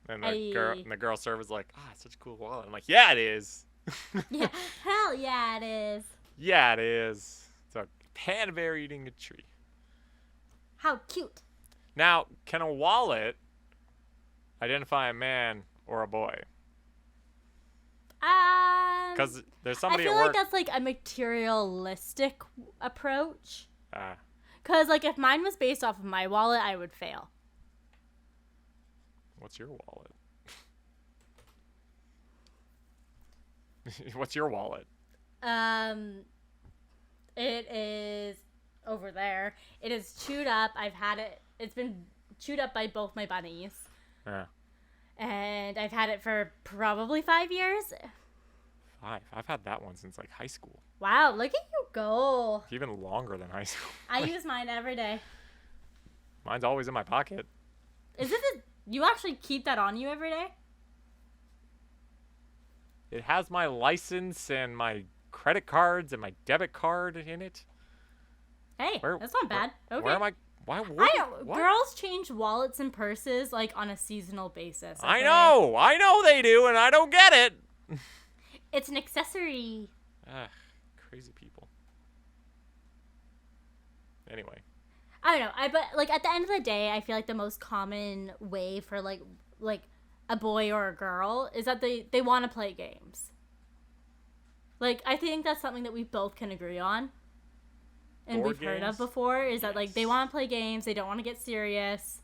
and the girl server's like, it's such a cool wallet. I'm like, yeah, it is. Yeah, hell yeah, it is. Yeah, it is. It's a panda bear eating a tree. How cute. Now, can a wallet identify a man or a boy? Because there's somebody at work. I feel like that's like a materialistic approach. Ah. Because, like, if mine was based off of my wallet, I would fail. What's your wallet? What's your wallet? It is over there. It is chewed up. I've had it. It's been chewed up by both my bunnies. Yeah. And I've had it for probably 5 years. 5? I've had that one since, like, high school. Wow, look at you go. Even longer than high school. I use mine every day. Mine's always in my pocket. You actually keep that on you every day? It has my license and my credit cards and my debit card in it. Hey, that's not bad. Okay. Where am I? Why? I know. Girls change wallets and purses like on a seasonal basis. Okay? I know they do, and I don't get it. It's an accessory. Ugh, crazy people. Anyway. I don't know. But like at the end of the day, I feel like the most common way for like a boy or a girl is that they want to play games. Like I think that's something that we both can agree on. And Board we've heard games? of before is that like they want to play games, they don't want to get serious.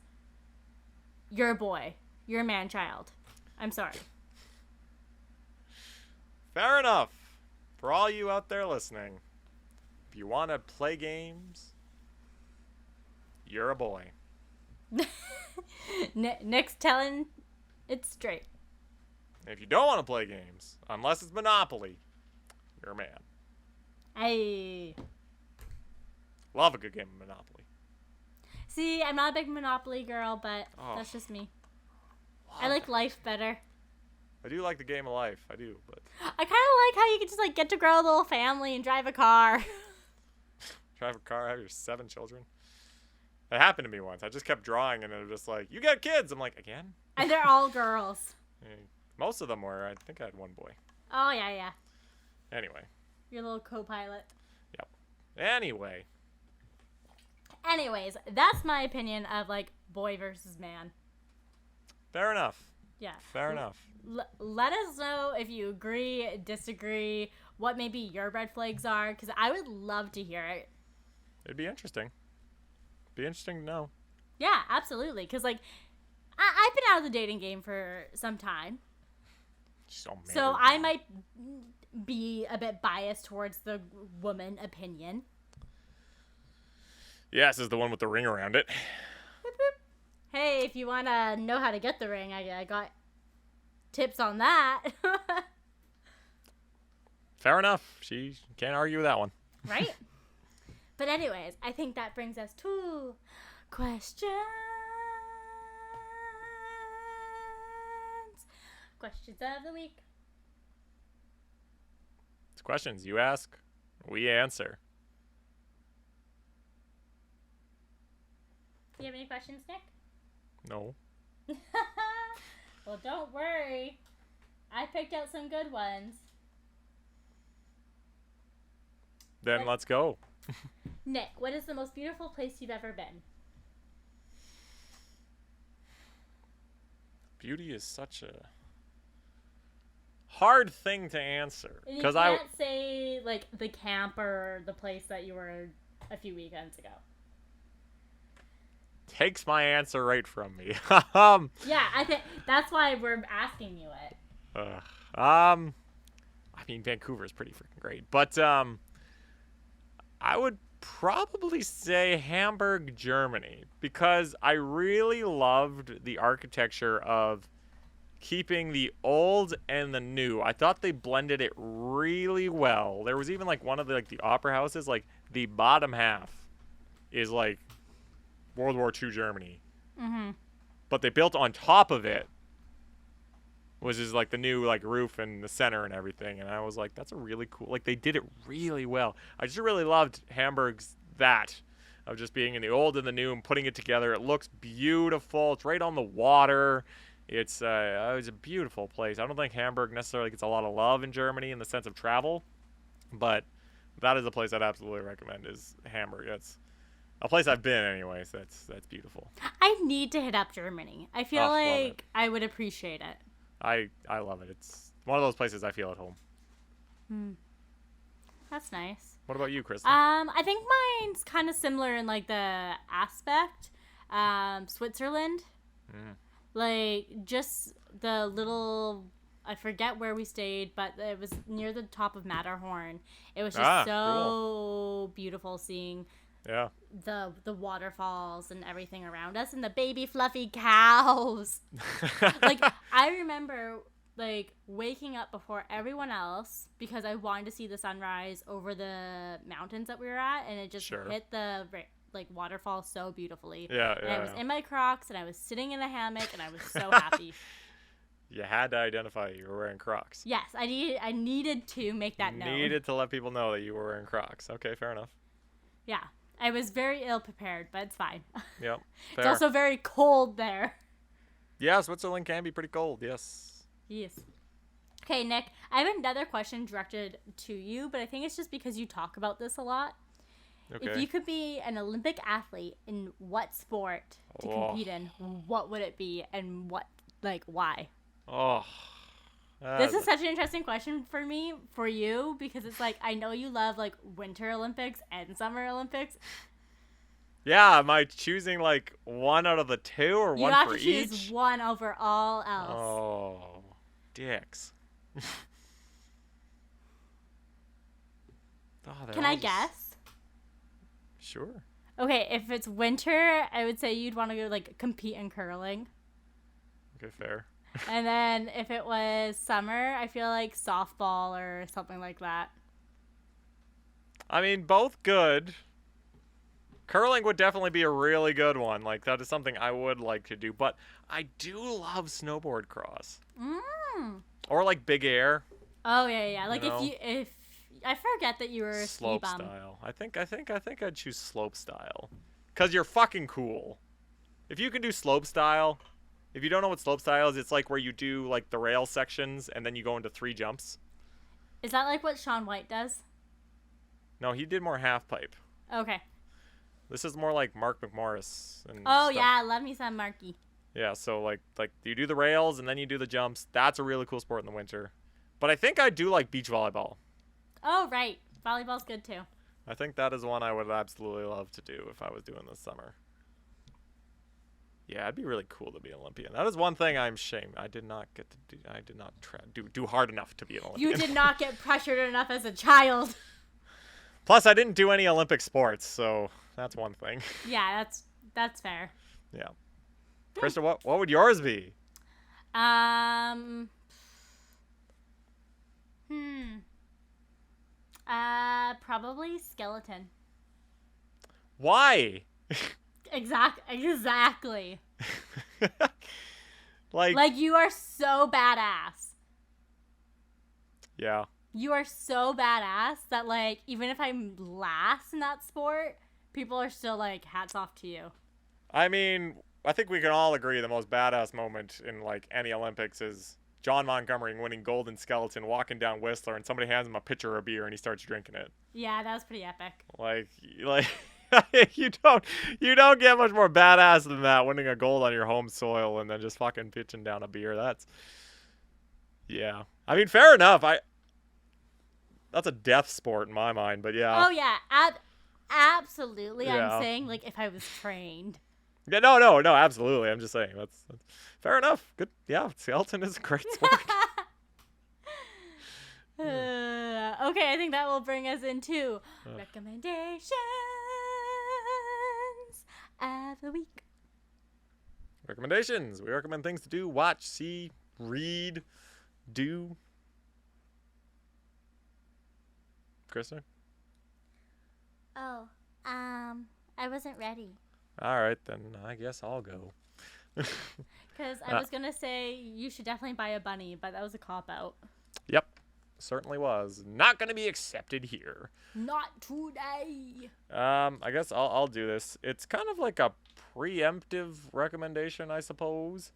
You're a boy. You're a man-child. I'm sorry. Fair enough. For all you out there listening, if you want to play games, you're a boy. Nick's telling it straight. If you don't want to play games, unless it's Monopoly, you're a man. Hey. Love a good game of Monopoly. See, I'm not a big Monopoly girl, but that's just me. I like life better. I do like the game of life. I do, but I kind of like how you can just like get to grow a little family and drive a car. drive a car, have your 7 children. It happened to me once. I just kept drawing, and it was just like, you got kids. I'm like, again? And they're all girls. Most of them were. I think I had one boy. Oh, yeah. Anyway. Your little co-pilot. Yep. Anyway. Anyways, that's my opinion of, like, boy versus man. Fair enough. Yeah. Fair enough. Let us know if you agree, disagree, what maybe your red flags are, because I would love to hear it. It'd be interesting. Be interesting to know. Yeah, absolutely. Because, like, I've been out of the dating game for some time. So I might be a bit biased towards the woman opinion. Yes, is the one with the ring around it. Hey, if you want to know how to get the ring, I got tips on that. Fair enough. She can't argue with that one. Right? But anyways, I think that brings us to questions. Questions of the week. It's questions you ask, we answer. Do you have any questions, Nick? No. Well, don't worry. I picked out some good ones. Then let's go. Nick, what is the most beautiful place you've ever been? Beauty is such a hard thing to answer. And you can't say, like, the camp or the place that you were a few weekends ago. Takes my answer right from me. Yeah, I think that's why we're asking you it. I mean, Vancouver is pretty freaking great, but I would probably say Hamburg, Germany, because I really loved the architecture of keeping the old and the new. I thought they blended it really well. There was even like one of the opera houses, like the bottom half is like World War II Germany. Mm-hmm. But they built on top of it, which is like the new like roof and the center and everything. And I was like, that's a really cool, like they did it really well. I just really loved Hamburg's of just being in the old and the new and putting it together. It looks beautiful. It's right on the water. It's a beautiful place. I don't think Hamburg necessarily gets a lot of love in Germany in the sense of travel, but that is a place I'd absolutely recommend is Hamburg. That's a place I've been anyway, so that's beautiful. I need to hit up Germany. I feel like I would appreciate it. I love it. It's one of those places I feel at home. That's nice. What about you, Krysta? I think mine's kind of similar in like the aspect. Switzerland. Like just the little, I forget where we stayed, but it was near the top of Matterhorn. It was just so beautiful seeing the waterfalls and everything around us and the baby fluffy cows. Like I remember like waking up before everyone else because I wanted to see the sunrise over the mountains that we were at, and it just hit the like waterfall so beautifully. And I was in my Crocs and I was sitting in a hammock and I was so happy. You had to identify you were wearing Crocs. Yes, I needed to make that known. Needed to let people know that you were wearing Crocs. Okay, fair enough. Yeah, I was very ill prepared, but it's fine. Yep. It's also very cold there. Yeah, Switzerland can be pretty cold. Yes. Yes. Okay, Nick, I have another question directed to you, but I think it's just because you talk about this a lot. Okay. If you could be an Olympic athlete in what sport to compete in, what would it be and why? This is such an interesting question for you, because it's like, I know you love like Winter Olympics and Summer Olympics. Yeah, am I choosing like one out of the two or one for each? You have to choose one over all else. Oh, dicks. Can I guess? Sure. Okay, if it's winter, I would say you'd want to go like compete in curling. Okay, fair. And then if it was summer, I feel like softball or something like that. I mean, both good. Curling would definitely be a really good one. Like, that is something I would like to do. But I do love snowboard cross. Or like big air. Oh yeah. Like if I forget that you were a slope ski bum. Style. I think I'd choose slope style. 'Cause you're fucking cool. If you can do slope style, if you don't know what slope style is, it's like where you do like the rail sections and then you go into 3 jumps. Is that like what Shaun White does? No, he did more half pipe. Okay. This is more like Mark McMorris and Oh stuff. yeah, love me some Marky. Yeah, so like you do the rails and then you do the jumps. That's a really cool sport in the winter. But I think I do like beach volleyball. Oh right, volleyball's good too. I think that is one I would absolutely love to do if I was doing this summer. Yeah, it'd be really cool to be an Olympian. That is one thing I'm ashamed. I did not get to do. I did not do hard enough to be an Olympian. You did not get pressured enough as a child. Plus, I didn't do any Olympic sports, so that's one thing. Yeah, that's fair. Yeah. Krysta, what would yours be? Probably skeleton. Why? Exactly. like you are so badass. Yeah. You are so badass that like even if I'm last in that sport, people are still like hats off to you. I mean, I think we can all agree the most badass moment in like any Olympics is John Montgomery winning gold in skeleton, walking down Whistler, and somebody hands him a pitcher of beer and he starts drinking it. Yeah, that was pretty epic. Like you don't get much more badass than that, winning a gold on your home soil and then just fucking pitching down a beer. Yeah. I mean, fair enough. That's a death sport in my mind, but yeah. Oh yeah, absolutely. Yeah. I'm saying like if I was trained. Yeah, no, absolutely. I'm just saying that's fair enough. Good. Yeah, skeleton is a great sport. Okay, I think that will bring us into recommendations of the week. Recommendations. We recommend things to do, watch, see, read, do. Krysta? Oh, I wasn't ready. All right, then I guess I'll go. Because I was going to say you should definitely buy a bunny, but that was a cop-out. Yep, certainly was. Not going to be accepted here. Not today. I guess I'll do this. It's kind of like a preemptive recommendation, I suppose.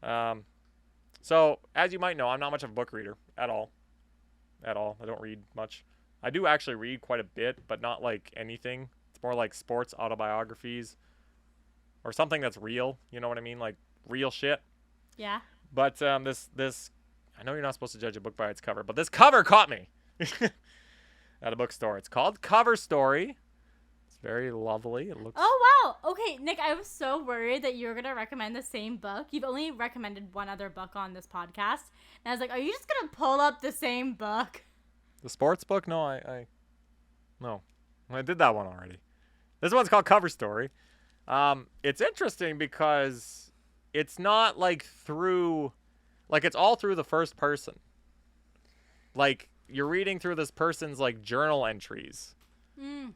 So, as you might know, I'm not much of a book reader at all. I don't read much. I do actually read quite a bit, but not like anything. It's more like sports autobiographies or something that's real. You know what I mean? Like real shit. Yeah. But this, I know you're not supposed to judge a book by its cover, but this cover caught me at a bookstore. It's called Cover Story. It's very lovely. It looks. Oh wow. Okay, Nick, I was so worried that you were gonna recommend the same book. You've only recommended one other book on this podcast, and I was like, are you just gonna pull up the same book? The sports book? No, no. I did that one already. This one's called Cover Story. It's interesting because it's not like it's all through the first person. Like you're reading through this person's like journal entries.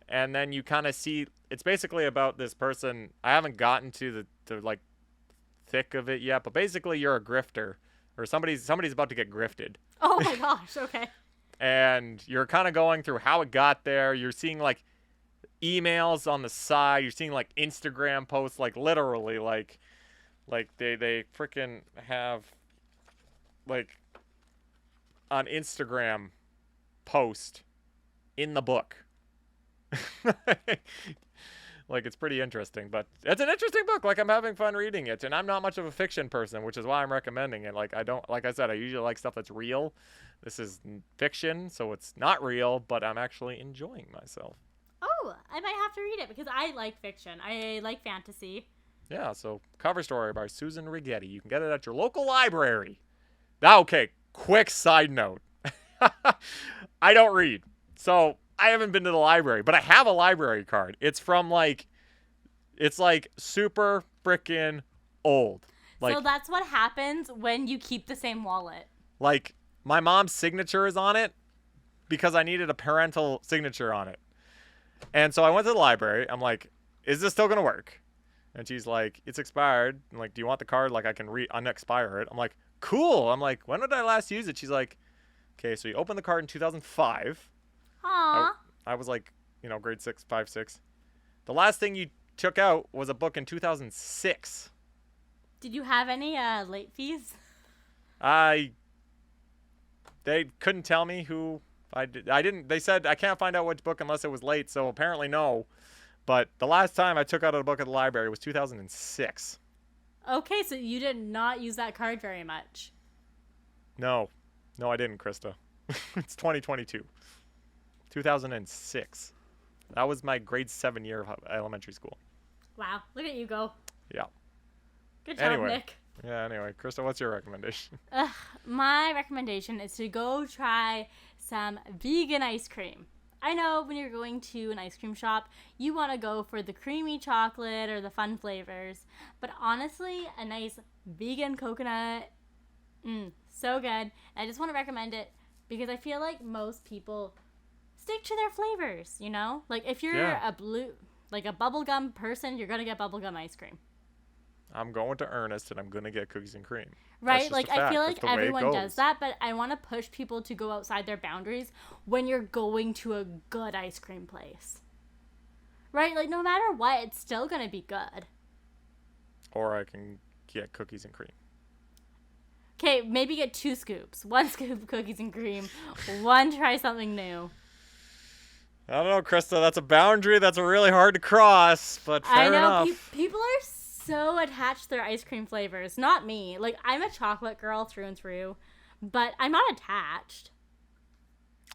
And then you kind of see it's basically about this person. I haven't gotten to the like thick of it yet, but basically you're a grifter or somebody's about to get grifted. Oh my gosh, okay. And you're kind of going through how it got there. You're seeing like emails on the side. You're seeing like Instagram posts, like literally like they freaking have like an Instagram post in the book. Like it's pretty interesting, but it's an interesting book. Like I'm having fun reading it, and I'm not much of a fiction person, which is why I'm recommending it. Like I said, I usually like stuff that's real. This is fiction, so it's not real, but I'm actually enjoying myself. Oh, I might have to read it because I like fiction. I like fantasy. Yeah, so Cover Story by Susan Rigetti. You can get it at your local library. Okay, quick side note. I don't read, so I haven't been to the library, but I have a library card. It's from it's super frickin' old. So that's what happens when you keep the same wallet. Like my mom's signature is on it because I needed a parental signature on it. And so I went to the library. I'm like, is this still going to work? And she's like, it's expired. I'm like, do you want the card? Like I can unexpire it. I'm like, cool. I'm like, when did I last use it? She's like, okay, so you opened the card in 2005. Aww. I was like, grade 6, 5, 6. The last thing you took out was a book in 2006. Did you have any late fees? They couldn't tell me who I didn't. They said I can't find out which book unless it was late, so apparently no. But the last time I took out a book at the library was 2006. Okay, so you did not use that card very much. No, I didn't, Krysta. It's 2022. 2006. That was my grade 7 year of elementary school. Wow, look at you go. Yeah. Good job, Anyway. Nick. Yeah, anyway, Krysta, what's your recommendation? My recommendation is to go try some vegan ice cream. I know when you're going to an ice cream shop, you want to go for the creamy chocolate or the fun flavors. But honestly, a nice vegan coconut, so good. And I just want to recommend it because I feel like most people stick to their flavors, you know? Like if you're a bubblegum person, you're going to get bubblegum ice cream. I'm going to Ernest and I'm going to get cookies and cream. Right? Like, I feel like That's the way it everyone goes. does that, but I want to push people to go outside their boundaries when you're going to a good ice cream place. Right? Like, no matter what, it's still going to be good. Or I can get cookies and cream. Okay, maybe get 2 scoops. 1 scoop of cookies and cream. 1 try something new. I don't know, Krysta. That's a boundary that's really hard to cross, but fair enough. People are so attached to their ice cream flavors. Not me. Like, I'm a chocolate girl through and through, but I'm not attached.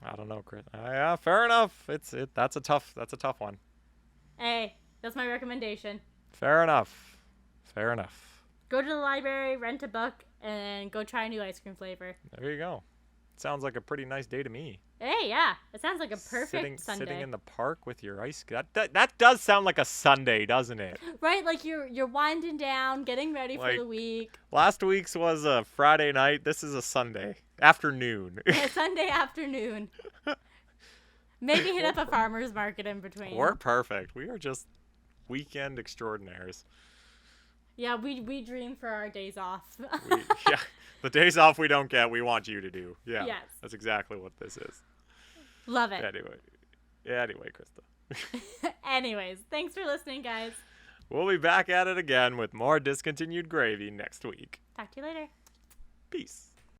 I don't know, Chris. Yeah, fair enough. That's a tough one. Hey, that's my recommendation. Fair enough. Go to the library, rent a book, and go try a new ice cream flavor. There you go. Sounds like a pretty nice day to me. Hey, yeah. It sounds like a perfect Sunday. Sitting in the park with your ice. That does sound like a Sunday, doesn't it? Right, like you're winding down, getting ready for the week. Last week's was a Friday night. This is a Sunday afternoon. A Sunday afternoon. Maybe hit up a farmer's market in between. We're perfect. We are just weekend extraordinaires. Yeah, we dream for our days off. Yeah, the days off we don't get, we want you to do. Yeah, yes. That's exactly what this is. Love it. Anyway, Krysta. Anyways, thanks for listening, guys. We'll be back at it again with more Discontinued Gravy next week. Talk to you later. Peace.